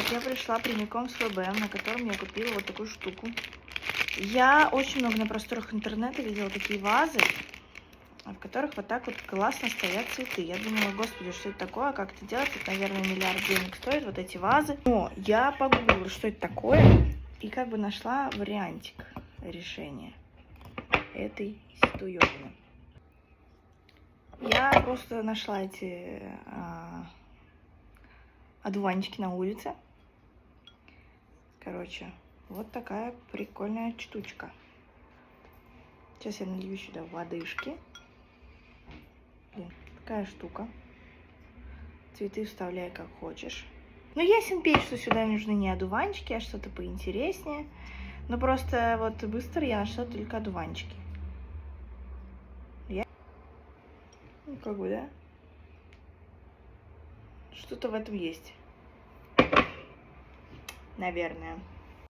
Итак, я пришла прямиком с ВБ, на котором я купила вот такую штуку. Я очень много на просторах интернета видела такие вазы, в которых вот так вот классно стоят цветы. Я думала, господи, что это такое, как это делать? Это, наверное, миллиард денег стоит, вот эти вазы. Но я погуглила, что это такое, и как бы нашла вариантик решения этой ситуевины. Я просто нашла эти одуванчики на улице. Короче, вот такая прикольная штучка. Сейчас я налью сюда водышки. Блин, такая штука. Цветы вставляй как хочешь. Но ясен пень, что сюда нужны не одуванчики, а что-то поинтереснее. Но просто вот быстро я нашла только одуванчики. Ну, как бы, да? Что-то в этом есть. Наверное.